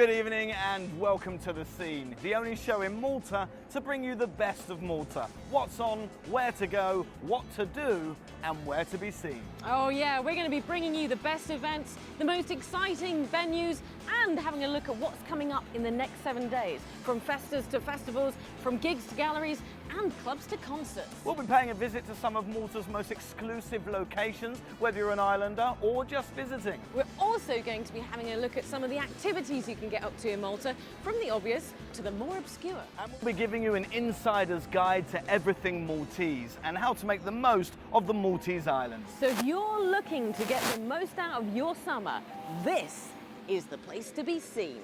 Good evening and welcome to The Scene, the only show in Malta to bring you the best of Malta. What's on, where to go, what to do, and where to be seen. Oh yeah, we're going to be bringing you the best events, the most exciting venues, and having a look at what's coming up in the next 7 days. From festas to festivals, from gigs to galleries, and clubs to concerts. We'll be paying a visit to some of Malta's most exclusive locations, whether you're an islander or just visiting. We're also going to be having a look at some of the activities you can get up to in Malta, from the obvious to the more obscure. And we'll be giving you an insider's guide to everything Maltese and how to make the most of the Maltese islands. So if you're looking to get the most out of your summer, this is the place to be seen.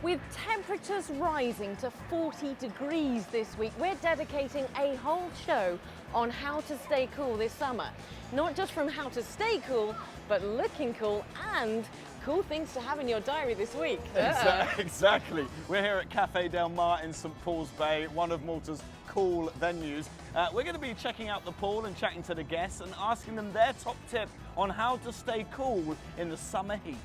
With temperatures rising to 40 degrees this week, we're dedicating a whole show on how to stay cool this summer. Not just from how to stay cool, but looking cool and cool things to have in your diary this week. Exactly. We're here at Café del Mar in St Paul's Bay, one of Malta's cool venues. We're going to be checking out the pool and chatting to the guests and asking them their top tip on how to stay cool in the summer heat.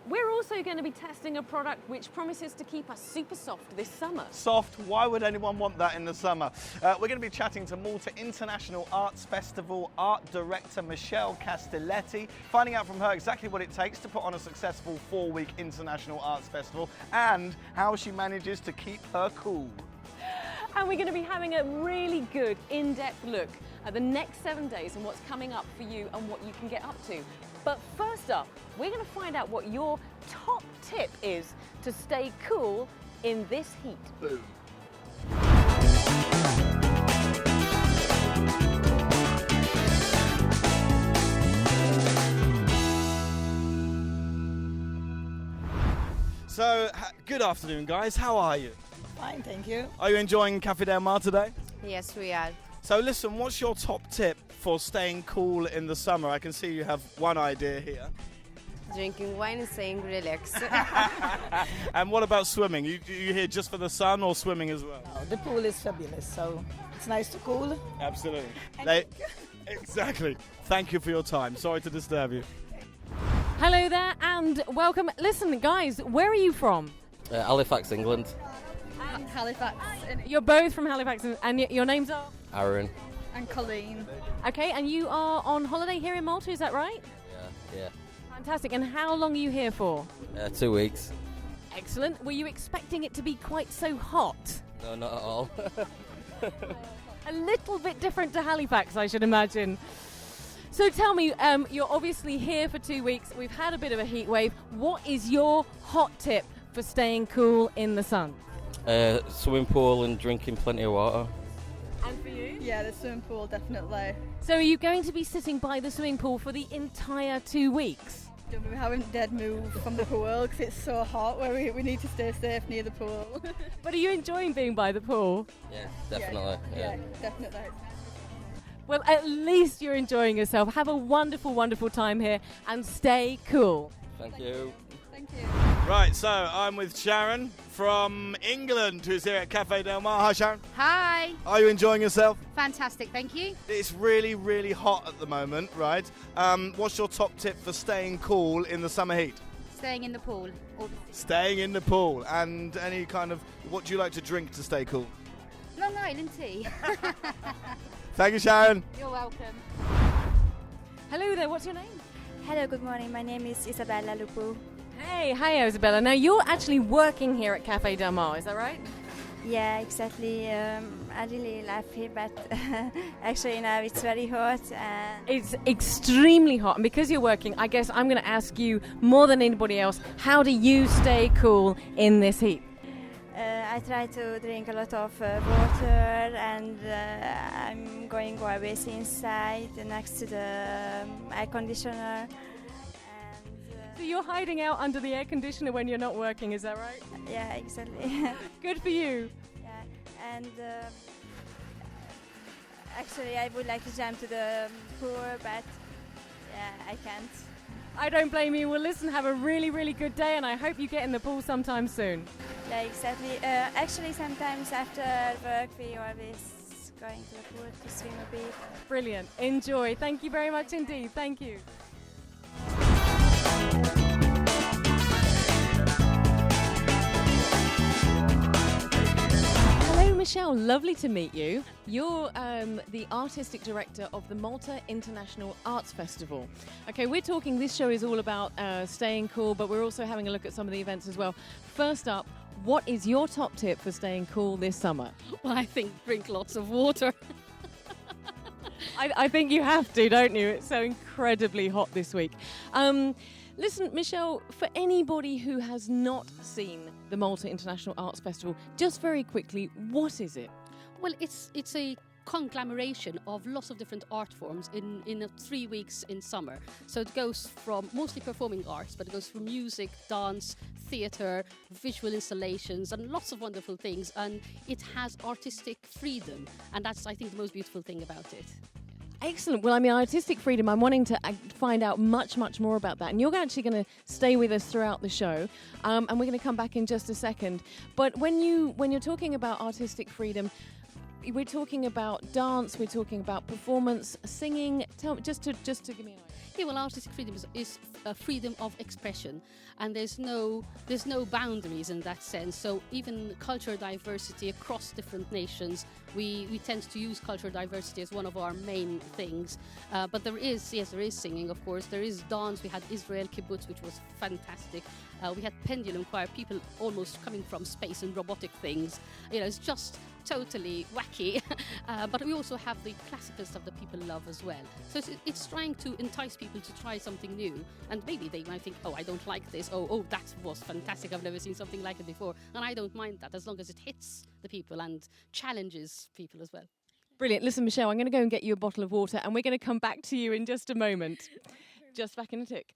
We're also going to be testing a product which promises to keep us super soft this summer. Soft? Why would anyone want that in the summer? We're going to be chatting to Malta International Arts Festival art director Michelle Castelletti, finding out from her exactly what it takes to put on a successful 4-week International Arts Festival and how she manages to keep her cool. And we're going to be having a really good in-depth look at the next 7 days and what's coming up for you and what you can get up to. But first up, we're going to find out what your top tip is to stay cool in this heat. Boom. So, good afternoon, guys. How are you? Fine, thank you. Are you enjoying Café del Mar today? Yes, we are. So listen, what's your top tip for staying cool in the summer? I can see you have one idea here. Drinking wine and staying relaxed. And what about swimming? You here just for the sun or swimming as well? The pool is fabulous, so it's nice to cool. Absolutely. And Exactly. Thank you for your time. Sorry to disturb you. Hello there and welcome. Listen, guys, where are you from? Halifax, England. Halifax. You're both from Halifax and your names are? Aaron. And Colleen. Okay, and you are on holiday here in Malta, is that right? Yeah. Fantastic. And how long are you here for? 2 weeks. Excellent. Were you expecting it to be quite so hot? No, not at all. A little bit different to Halifax, I should imagine. So tell me, you're obviously here for 2 weeks. We've had a bit of a heat wave. What is your hot tip for staying cool in the sun? Swimming pool and drinking plenty of water. And for you? Yeah, the swimming pool, definitely. So are you going to be sitting by the swimming pool for the entire 2 weeks? We haven't dead moved from the pool because it's so hot where we need to stay safe near the pool. But are you enjoying being by the pool? Yeah, definitely. Yeah, definitely. Well, at least you're enjoying yourself. Have a wonderful, wonderful time here and stay cool. Thank you. Thank you. Right, so I'm with Sharon from England, who's here at Café del Mar. Hi, Sharon. Hi, Are you enjoying yourself? fantastic, thank you. It's really, really hot at the moment, right? What's your top tip for staying cool in the summer heat? Staying in the pool. Staying in the pool. And any kind of, what do you like to drink to stay cool? Long Island tea. Thank you, Sharon. You're welcome. Hello there, what's your name? Hello, good morning. My name is Isabella Lupu. Hey, hi Isabella. Now you're actually working here at Café del Mar, is that right? Yeah, exactly. I really love here, but actually now it's very hot. It's extremely hot, and because you're working, I guess I'm going to ask you more than anybody else, how do you stay cool in this heat? I try to drink a lot of water, and I'm going always inside next to the air conditioner. So you're hiding out under the air conditioner when you're not working, is that right? Yeah, exactly. Good for you. Yeah, and actually I would like to jump to the pool, but yeah, I can't. I don't blame you. Well, listen, have a really, really good day, and I hope you get in the pool sometime soon. Yeah, exactly. Actually, sometimes after work we always going to the pool to swim a bit. Brilliant. Enjoy. Thank you very much indeed. Thank you. Hello, Michelle. Lovely to meet you. You're the artistic director of the Malta International Arts Festival. Okay, we're talking, this show is all about staying cool, but we're also having a look at some of the events as well. First up, what is your top tip for staying cool this summer? Well, I think drink lots of water. I think you have to, don't you? It's so incredibly hot this week. Listen, Michelle, for anybody who has not seen the Malta International Arts Festival, just very quickly, what is it? Well, it's a conglomeration of lots of different art forms in 3 weeks in summer. So it goes from mostly performing arts, but it goes from music, dance, theatre, visual installations, and lots of wonderful things. And it has artistic freedom, and that's, I think, the most beautiful thing about it. Excellent. Well, I mean, artistic freedom, I'm wanting to find out much, much more about that. And you're actually going to stay with us throughout the show. And we're going to come back in just a second. But when you're talking about artistic freedom, we're talking about dance, we're talking about performance, singing. Tell me, just to give me an idea. Yeah, well, artistic freedom is freedom of expression, and there's no boundaries in that sense. So even cultural diversity across different nations, we tend to use cultural diversity as one of our main things. But there is singing, of course. There is dance. We had Israel Kibbutz, which was fantastic. We had pendulum choir, people almost coming from space and robotic things. You know, it's just totally wacky. But we also have the classical stuff that people love as well. So it's trying to entice people to try something new. And maybe they might think, oh, I don't like this. Oh, that was fantastic. I've never seen something like it before. And I don't mind that as long as it hits the people and challenges people as well. Brilliant. Listen, Michelle, I'm going to go and get you a bottle of water, and we're going to come back to you in just a moment. Just back in a tick.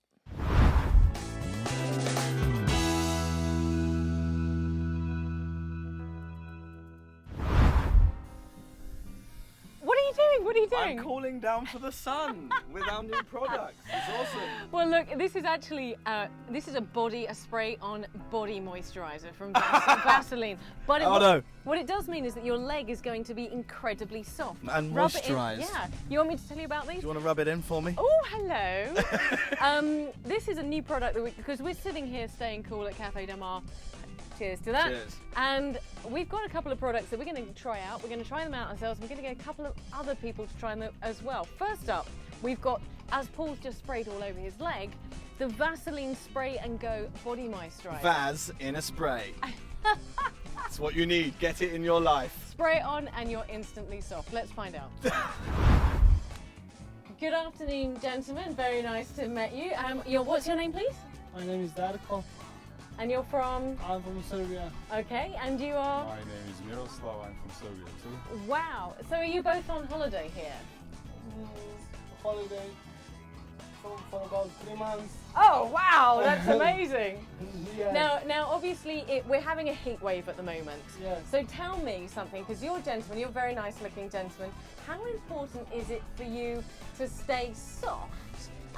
What are you doing? I'm calling down for the sun with our new products. It's awesome. Well, look, this is actually a spray-on body moisturiser from Vaseline. But what it does mean is that your leg is going to be incredibly soft. And Rub it in. moisturised. Yeah. You want me to tell you about these? Do you want to rub it in for me? Oh, hello. This is a new product because we're sitting here staying cool at Café del Mar. Cheers to that. Cheers. And we've got a couple of products that we're going to try out. We're going to try them out ourselves. We're going to get a couple of other people to try them as well. First up, we've got, as Paul's just sprayed all over his leg, the Vaseline Spray and Go Body Moisturiser. Vaz in a spray. That's what you need. Get it in your life. Spray it on and you're instantly soft. Let's find out. Good afternoon, gentlemen. Very nice to meet you. What's your name, please? My name is Darko. And you're from? I'm from Serbia. Okay, and you are? My name is Miroslav. I'm from Serbia too. Wow. So are you both on holiday here? Holiday for about 3 months. Oh wow, that's amazing. Yes. Now obviously we're having a heat wave at the moment. Yes. So tell me something, because you're a gentleman, you're a very nice looking gentleman. How important is it for you to stay soft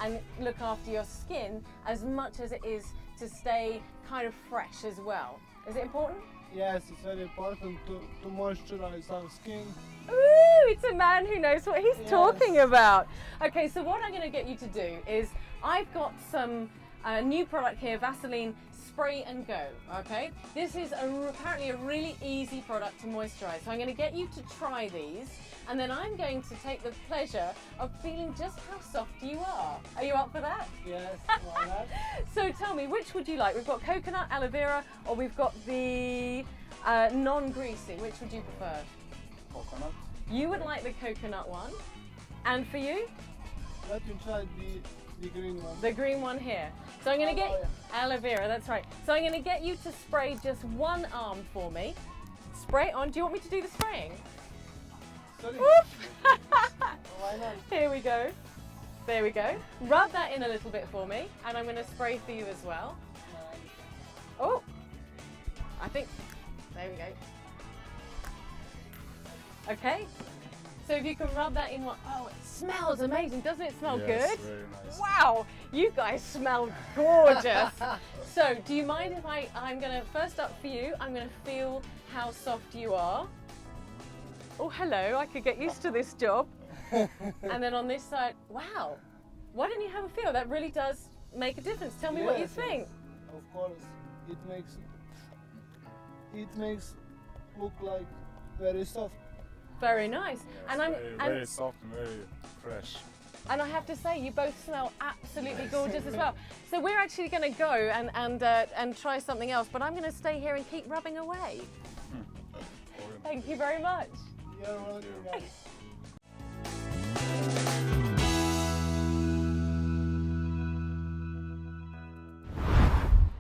and look after your skin as much as it is to stay kind of fresh as well? Is it important? Yes, it's very important to moisturize our skin. Ooh, it's a man who knows what he's talking about. Okay, so what I'm going to get you to do is, I've got some new product here, Vaseline Spray and Go, okay? This is apparently a really easy product to moisturize. So I'm going to get you to try these, and then I'm going to take the pleasure of feeling just how soft you are. Are you up for that? Yes, why not? So tell me, which would you like? We've got coconut, aloe vera, or we've got the non-greasy. Which would you prefer? Coconut. You would like the coconut one. And for you? Let me try the green one. The green one here. So I'm going to get aloe vera, that's right. So I'm going to get you to spray just one arm for me. Spray it on. Do you want me to do the spraying? Sorry. Why not? Here we go. There we go. Rub that in a little bit for me, and I'm going to spray for you as well. Oh, I think, there we go. Okay, so if you can rub that in one, oh, it smells amazing. Doesn't it smell good? Very nice. Wow, you guys smell gorgeous. So do you mind if I'm going to, first up for you, I'm going to feel how soft you are. Oh, hello, I could get used to this job. And then on this side, wow. Why don't you have a feel? That really does make a difference. Tell me what you think. Of course, it makes look like very soft. Very nice. Yes, very soft and very fresh. And I have to say, you both smell absolutely gorgeous as well. So we're actually going to go and try something else, but I'm going to stay here and keep rubbing away. Thank you very much. You're welcome, guys.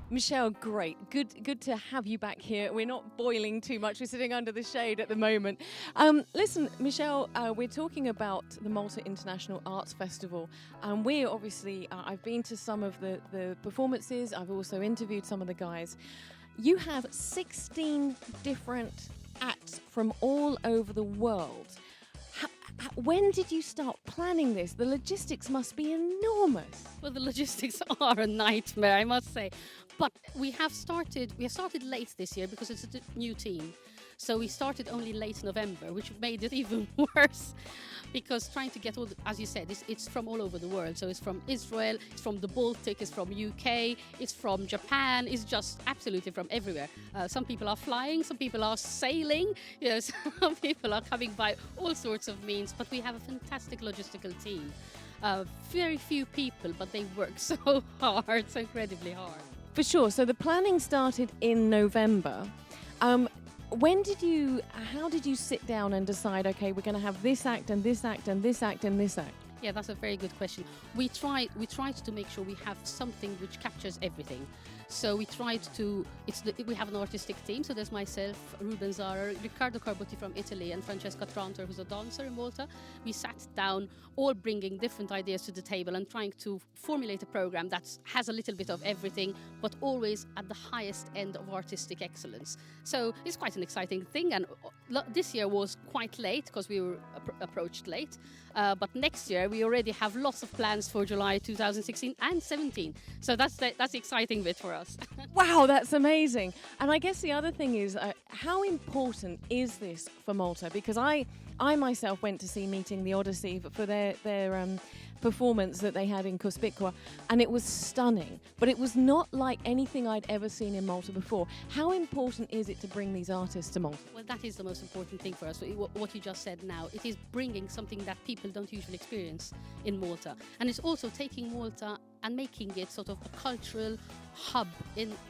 Michelle, great. Good to have you back here. We're not boiling too much. We're sitting under the shade at the moment. Listen, Michelle, we're talking about the Malta International Arts Festival. And we're obviously, I've been to some of the performances. I've also interviewed some of the guys. You have 16 different acts from all over the world. When did you start planning this? The logistics must be enormous. Well, the logistics are a nightmare, I must say. But we have started late this year because it's a new team. So we started only late November, which made it even worse. Because trying to get all, as you said, it's from all over the world. So it's from Israel, it's from the Baltic, it's from UK, it's from Japan, it's just absolutely from everywhere. Some people are flying, some people are sailing, you know, some people are coming by all sorts of means. But we have a fantastic logistical team. Very few people, but they work so hard, so incredibly hard. For sure. So the planning started in November. How did you sit down and decide, okay, we're going to have this act and this act and this act and this act? Yeah, that's a very good question. We tried to make sure we have something which captures everything. So we tried to, we have an artistic team, so there's myself, Ruben Zara, Riccardo Carbotti from Italy, and Francesca Trantor, who's a dancer in Malta. We sat down, all bringing different ideas to the table and trying to formulate a program that has a little bit of everything, but always at the highest end of artistic excellence. So it's quite an exciting thing, and this year was quite late because we were approached late. But next year we already have lots of plans for July 2016 and 17. So that's the exciting bit for us. Wow, that's amazing. And I guess the other thing is, how important is this for Malta? Because I myself went to see Meeting the Odyssey for their performance that they had in Cospicua, and it was stunning. But it was not like anything I'd ever seen in Malta before. How important is it to bring these artists to Malta? Well, that is the most important thing for us. What you just said now, it is bringing something that people don't usually experience in Malta. And it's also taking Malta and making it sort of a cultural hub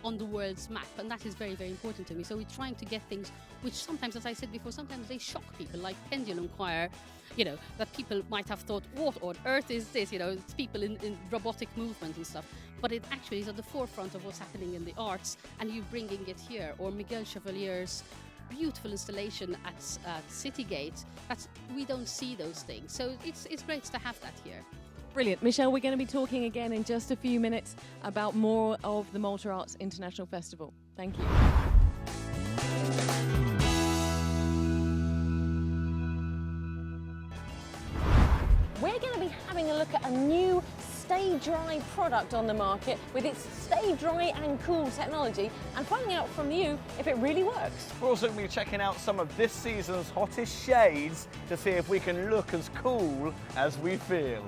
on the world's map, and that is very, very important to me. So we're trying to get things which sometimes, as I said before, sometimes they shock people, like Pendulum Choir, you know, that people might have thought, what on earth is this? You know, it's people in robotic movement and stuff. But it actually is at the forefront of what's happening in the arts, and you're bringing it here. Or Miguel Chevalier's beautiful installation at Citygate. We don't see those things. So it's great to have that here. Brilliant. Michelle, we're going to be talking again in just a few minutes about more of the Malta Arts International Festival. Thank you. We're going to be having a look at a new Stay Dry product on the market with its Stay Dry and Cool technology, and finding out from you if it really works. We're also going to be checking out some of this season's hottest shades to see if we can look as cool as we feel.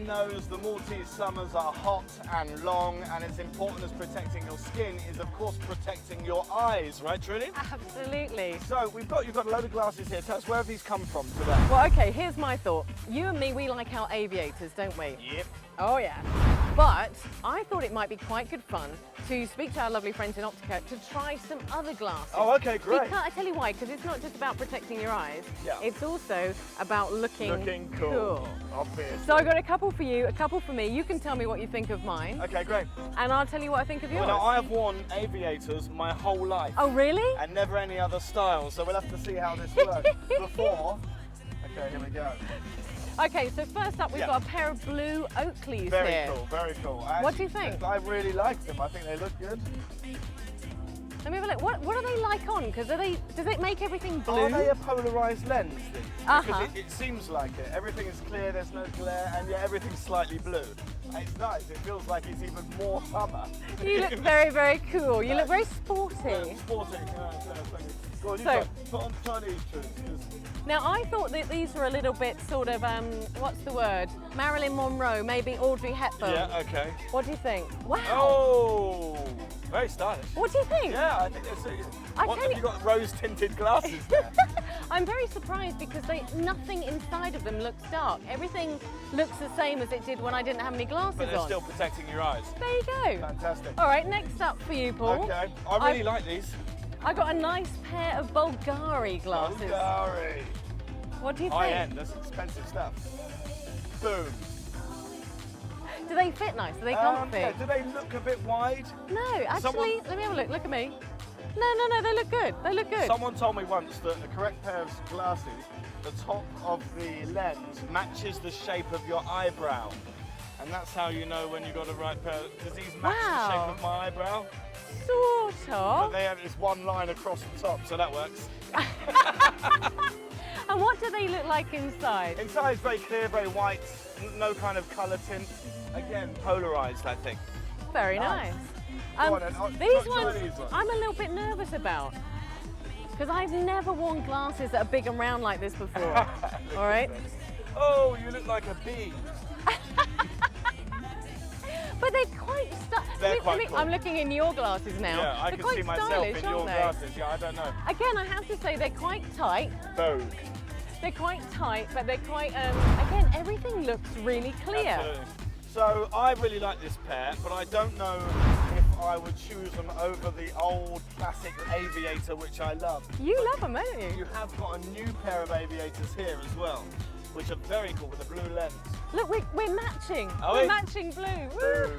Knows the Maltese summers are hot and long, and it's important as protecting your skin is of course protecting your eyes, right Trudy? Absolutely. So you've got a load of glasses here. Tell us, where have these come from today? Well, okay, here's my thought. You and me, we like our aviators, don't we? Yep. Oh yeah. But I thought it might be quite good fun to speak to our lovely friends in Optica to try some other glasses. Oh, okay, great. Because, I tell you why, because it's not just about protecting your eyes. Yeah. It's also about looking cool. Obviously. So I got a couple for you, a couple for me. You can tell me what you think of mine. Okay, great. And I'll tell you what I think of yours. Well, now, I have worn aviators my whole life. Oh, really? And never any other style, so we'll have to see how this works. Before. Okay, here we go. Okay, so first up, we've got a pair of blue Oakleys here. Very cool, very cool. What do you think? I really like them. I think they look good. Let me have a look. What are they like on? Because does it make everything blue? Are they a polarised lens, these? Uh-huh. Because it seems like it. Everything is clear, there's no glare, and yet everything's slightly blue. And it's nice. It feels like it's even more summer. You look very, very cool. You look very sporty. Sporty. Go on, So- put on Chinese too. Now, I thought that these were a little bit sort of, what's the word? Marilyn Monroe, maybe Audrey Hepburn. Yeah, okay. What do you think? Wow. Oh, very stylish. What do you think? Yeah, I think that's it. What tell have you got rose-tinted glasses there? I'm very surprised because nothing inside of them looks dark. Everything looks the same as it did when I didn't have any glasses But they're on. still protecting your eyes. There you go. Fantastic. All right, next up for you, Paul. Okay, I really like these. I got a nice pair of Bulgari glasses. Bulgari. What do you think? High end, that's expensive stuff. Boom. Do they fit nice? Do they comfy? Yeah, do they look a bit wide? No, actually, let me have a look. Look at me. No, they look good. They look good. Someone told me once that the correct pair of glasses, the top of the lens matches the shape of your eyebrow. And that's how you know when you got the right pair. Does these match the shape of my eyebrow? Sort But of. they have this one line across the top, so that works. And what do they look like inside? Inside is very clear, very white, no kind of colour tint. Again, polarised, I think. Very nice. Go on then. These Try ones, these ones. I'm a little bit nervous about. Because I've never worn glasses that are big and round like this before. All right? Oh, you look like a bee. But they're quite They're quite cool. I'm looking in your glasses now. Yeah, I They're can quite see myself stylish, in aren't your they? glasses. Yeah, I don't know. Again, I have to say they're quite tight. Vogue. They're quite tight, but they're quite, again, everything looks really clear. Absolutely. So I really like this pair, but I don't know if I would choose them over the old classic aviator, which I love. You love them, don't you? You have got a new pair of aviators here as well, which are very cool with a blue lens. Look, we're matching. Are we're we? matching blue. Woo.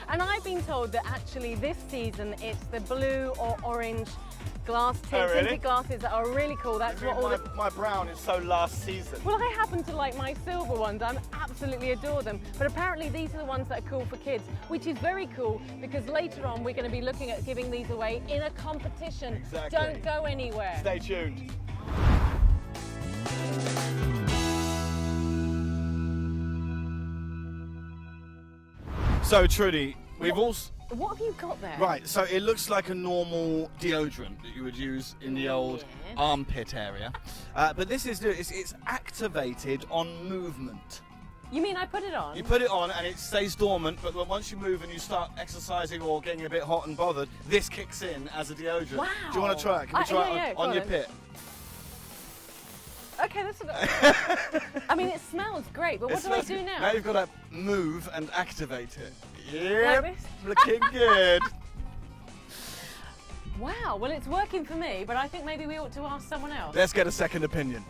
And I've been told that actually this season it's the blue or orange glass tinted glasses that are really cool. That's what all my brown is so last season. Well, I happen to like my silver ones. I absolutely adore them. But apparently these are the ones that are cool for kids, which is very cool because later on we're going to be looking at giving these away in a competition. Exactly. Don't go anywhere. Stay tuned. So Trudy, we've also... What have you got there? Right, so it looks like a normal deodorant that you would use in the old armpit area. But this is, it's activated on movement. You mean I put it on? You put it on and it stays dormant, but once you move and you start exercising or getting a bit hot and bothered, this kicks in as a deodorant. Wow. Do you want to try it? Can we try it on your pit? Okay, that's I mean, it smells great, but what do I do now? Now you've got to move and activate it. Yep, Like this? looking good. Wow, well, it's working for me, but I think maybe we ought to ask someone else. Let's get a second opinion.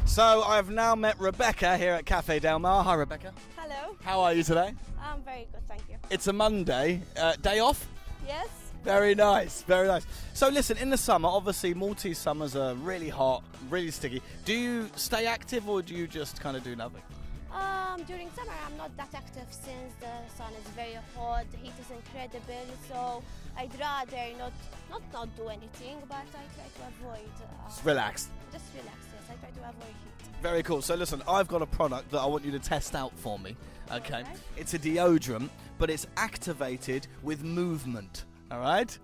So I've now met Rebecca here at Café del Mar. Hi, Rebecca. Hello. How are you today? I'm very good, thank you. It's a Monday. Day off? Yes. Very nice, very nice. So listen, in the summer, obviously Maltese summers are really hot, really sticky. Do you stay active or do you just kind of do nothing? During summer I'm not that active since the sun is very hot, the heat is incredible, so I'd rather not do anything, but I try to avoid... Just relax. Just relax, yes, I try to avoid heat. Very cool. So listen, I've got a product that I want you to test out for me, okay? It's a deodorant, but it's activated with movement, all right?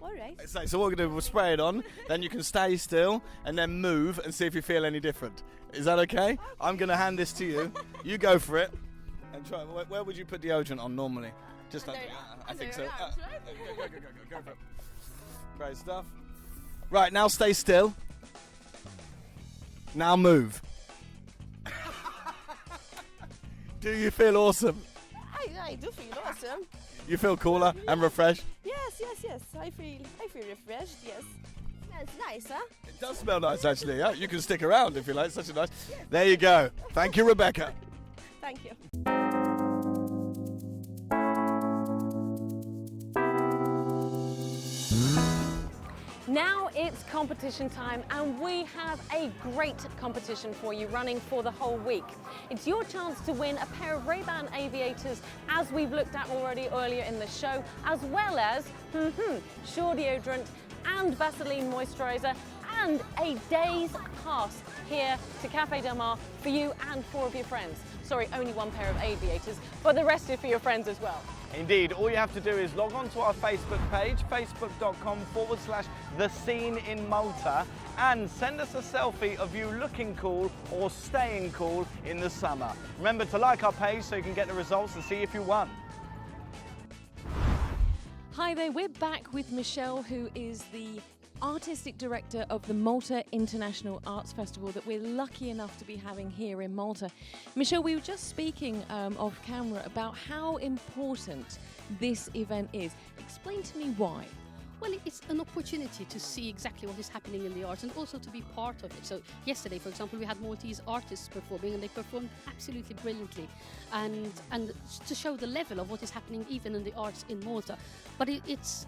All right. So what we're going to do, we'll spray it on, then you can stay still and then move and see if you feel any different. Is that okay? I'm going to hand this to you. You go for it and try. Where would you put deodorant on normally? Just like I think so. Go for it. Great stuff. Right, now stay still. Now move. Do you feel awesome? I do feel awesome. You feel cooler and refreshed? Yes. I feel refreshed. Yes. Smells nice, huh? It does smell nice, actually. Yeah? You can stick around if you like. Such a nice. There you go. Thank you, Rebecca. Thank you. Now it's competition time, and we have a great competition for you running for the whole week. It's your chance to win a pair of Ray-Ban aviators, as we've looked at already earlier in the show, as well as Sure deodorant and Vaseline moisturizer, and a day's pass here to Café del Mar for you and 4 of your friends. Sorry, only 1 pair of aviators, but the rest is for your friends as well. Indeed, all you have to do is log on to our Facebook page, facebook.com/The Scene in Malta, and send us a selfie of you looking cool or staying cool in the summer. Remember to like our page so you can get the results and see if you won. Hi there, we're back with Michelle, who is the Artistic Director of the Malta International Arts Festival that we're lucky enough to be having here in Malta. Michelle, we were just speaking off camera about how important this event is. Explain to me why. Well, it's an opportunity to see exactly what is happening in the arts and also to be part of it. So yesterday, for example, we had Maltese artists performing, and they performed absolutely brilliantly, and to show the level of what is happening even in the arts in Malta. But it's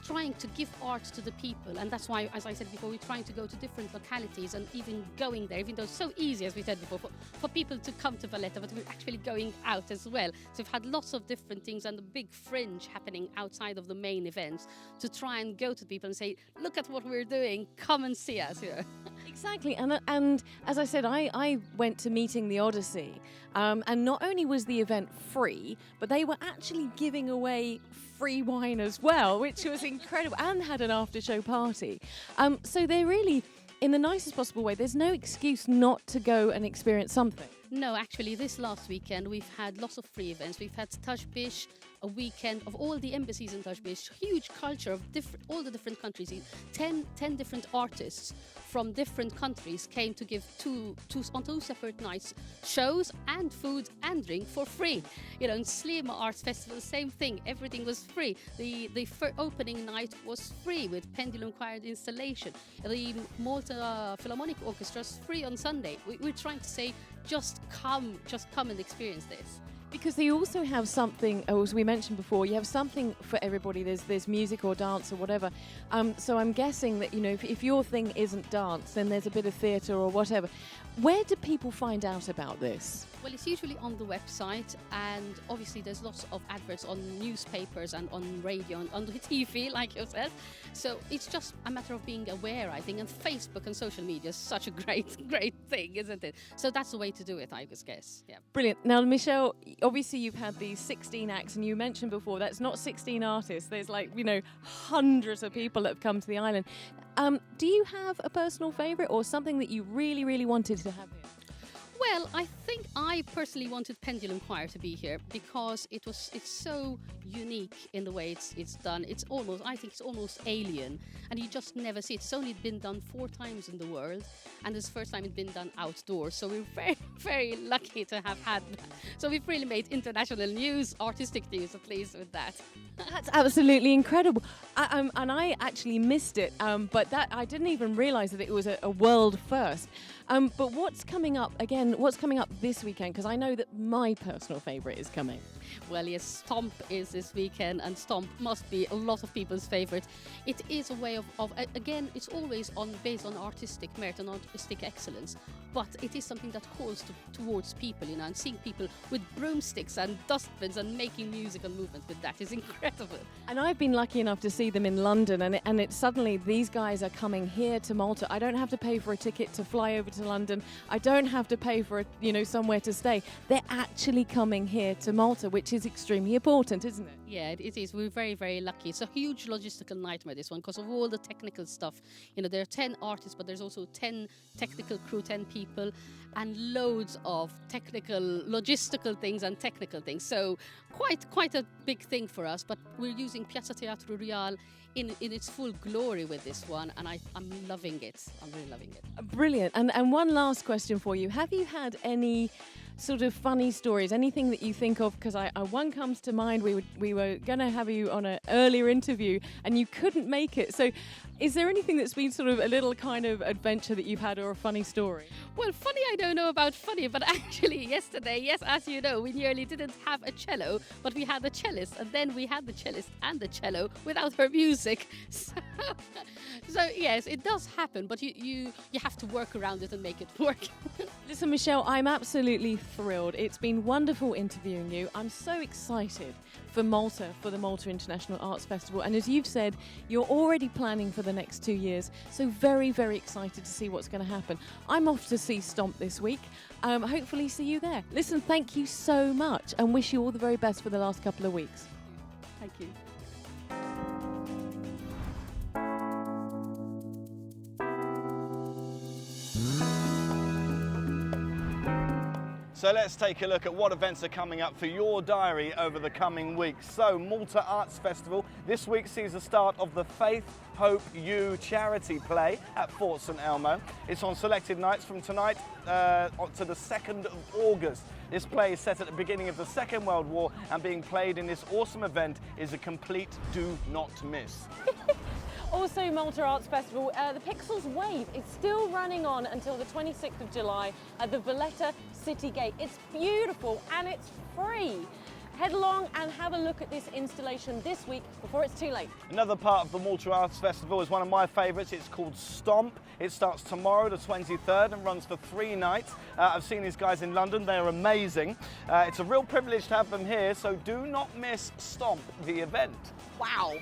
trying to give art to the people, and that's why, as I said before, we're trying to go to different localities and even going there, even though it's so easy, as we said before, for people to come to Valletta, but we're actually going out as well. So we've had lots of different things and a big fringe happening outside of the main events to try and go to people and say, look at what we're doing, come and see us here. Exactly, and as I said, I went to Meeting the Odyssey, and not only was the event free, but they were actually giving away free wine as well, which was incredible, and had an after-show party. So they're really, in the nicest possible way, there's no excuse not to go and experience something. No, actually, this last weekend we've had lots of free events. We've had Tajbish, a weekend of all the embassies in Tajbish, huge culture of all the different countries. 10 different artists from different countries came to give on two separate nights shows and food and drink for free. You know, in Slima Arts Festival, same thing. Everything was free. The opening night was free with pendulum choir installation. The Malta Philharmonic Orchestra is free on Sunday. We're trying to say, just come and experience this. Because they also have something, as we mentioned before, you have something for everybody. There's music or dance or whatever. So I'm guessing that, you know, if your thing isn't dance, then there's a bit of theatre or whatever. Where do people find out about this? Well, it's usually on the website, and obviously there's lots of adverts on newspapers and on radio and on the TV, like you said. So it's just a matter of being aware, I think, and Facebook and social media is such a great thing, isn't it? So that's the way to do it, I would guess. Yeah. Brilliant. Now, Michelle, obviously you've had these 16 acts, and you mentioned before that's not 16 artists. There's hundreds of people that have come to the island. Do you have a personal favourite or something that you really, really wanted to have here? Well, I think I personally wanted Pendulum Choir to be here because it's so unique in the way it's done. I think it's almost alien, and you just never see it. It's only been done 4 times in the world, and it's the first time it's been done outdoors. So we're very, very lucky to have had that. So we've really made international news, artistic news, at least with that. That's absolutely incredible. And I actually missed it, but I didn't even realise that it was a world first. But what's coming up this weekend? Because I know that my personal favourite is coming. Well, yes, Stomp is this weekend, and Stomp must be a lot of people's favourite. It is a way of again, it's always based on artistic merit and artistic excellence, but it is something that calls towards people, you know, and seeing people with broomsticks and dustbins and making music and movement with that is incredible. And I've been lucky enough to see them in London, and it suddenly these guys are coming here to Malta. I don't have to pay for a ticket to fly over to London. I don't have to pay for somewhere to stay. They're actually coming here to Malta, which is extremely important, isn't it? Yeah, it is. We're very, very lucky. It's a huge logistical nightmare, this one, because of all the technical stuff. You know, there are 10 artists, but there's also 10 technical crew, 10 people, and loads of technical, logistical things and technical things. So quite a big thing for us, but we're using Piazza Teatro Real in its full glory with this one, and I'm loving it. I'm really loving it. Brilliant. And one last question for you. Have you had any sort of funny stories? Anything that you think of? Because one comes to mind. We were going to have you on an earlier interview and you couldn't make it. So is there anything that's been sort of a little kind of adventure that you've had or a funny story? Well, funny, I don't know about funny, but actually yesterday, yes, as you know, we nearly didn't have a cello, but we had a cellist, and then we had the cellist and the cello without her music. So yes, it does happen, but you have to work around it and make it work. Listen, Michelle, I'm absolutely thrilled. It's been wonderful interviewing you. I'm so excited for Malta, for the Malta International Arts Festival. And as you've said, you're already planning for the next 2 years. So very, very excited to see what's going to happen. I'm off to see Stomp this week. Hopefully see you there. Listen, thank you so much and wish you all the very best for the last couple of weeks. Thank you. So let's take a look at what events are coming up for your diary over the coming weeks. So Malta Arts Festival this week sees the start of the Faith, Hope, You charity play at Fort St Elmo. It's on selected nights from tonight to the 2nd of August. This play is set at the beginning of the Second World War and being played in this awesome event is a complete do not miss. Also, Malta Arts Festival, the Pixels Wave is still running on until the 26th of July at the Valletta City Gate. It's beautiful and it's free. Head along and have a look at this installation this week before it's too late. Another part of the Malta Arts Festival is one of my favourites. It's called Stomp. It starts tomorrow, the 23rd, and runs for 3 nights. I've seen these guys in London. They're amazing. It's a real privilege to have them here, so do not miss Stomp, the event. Wow.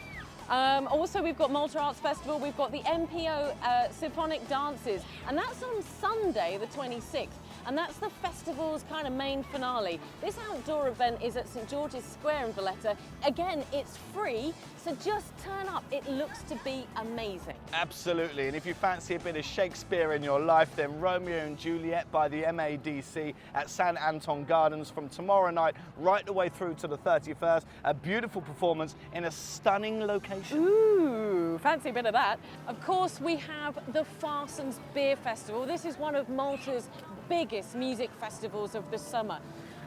Also, we've got Malta Arts Festival, we've got the MPO Symphonic Dances, and that's on Sunday, the 26th, and that's the festival's kind of main finale. This outdoor event is at St George's Square in Valletta. Again, it's free, so just turn up. It looks to be amazing. Absolutely, and if you fancy a bit of Shakespeare in your life, then Romeo and Juliet by the MADC at St Anton Gardens from tomorrow night right the way through to the 31st. A beautiful performance in a stunning location. Ooh, fancy a bit of that. Of course, we have the Farsons Beer Festival. This is one of Malta's biggest music festivals of the summer.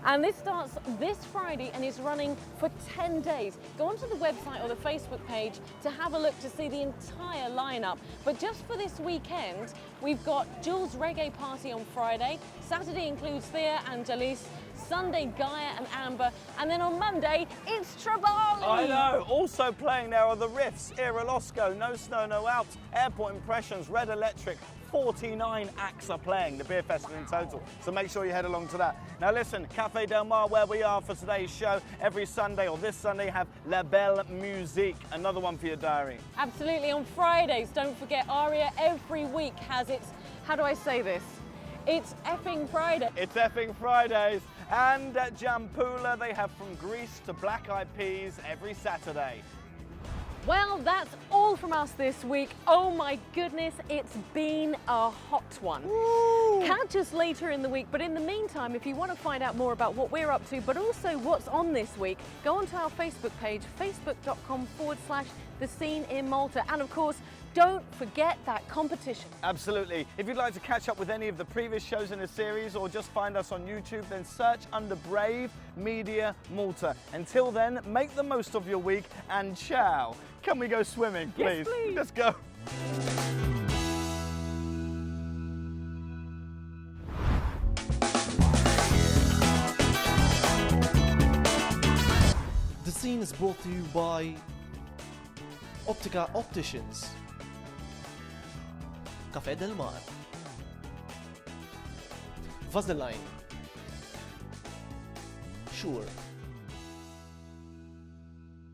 And this starts this Friday and is running for 10 days. Go onto the website or the Facebook page to have a look to see the entire lineup. But just for this weekend, we've got Jules' Reggae Party on Friday. Saturday includes Thea and Jalise. Sunday, Gaia and Amber. And then on Monday, it's Trevally. I know. Also playing there are the Riffs, Era Losco, No Snow, No Alps, Airport Impressions, Red Electric. 49 acts are playing the beer festival in total, so make sure you head along to that. Now listen, Café del Mar, where we are for today's show, every Sunday or this Sunday have La Belle Musique, another one for your diary. Absolutely, on Fridays, don't forget Aria every week has its, how do I say this? It's effing Friday. It's effing Fridays. And at Jampula, they have from Greece to Black Eyed Peas every Saturday. Well, that's all from us this week. Oh my goodness, it's been a hot one. Ooh. Catch us later in the week, but in the meantime, if you want to find out more about what we're up to, but also what's on this week, go onto our Facebook page, facebook.com/The Scene in Malta. And of course, don't forget that competition. Absolutely. If you'd like to catch up with any of the previous shows in the series or just find us on YouTube, then search under Brave Media Malta. Until then, make the most of your week and ciao. Can we go swimming, please? Yes, please. Let's go. The Scene is brought to you by Optica Opticians, Café del Mar, Vaseline, Sure.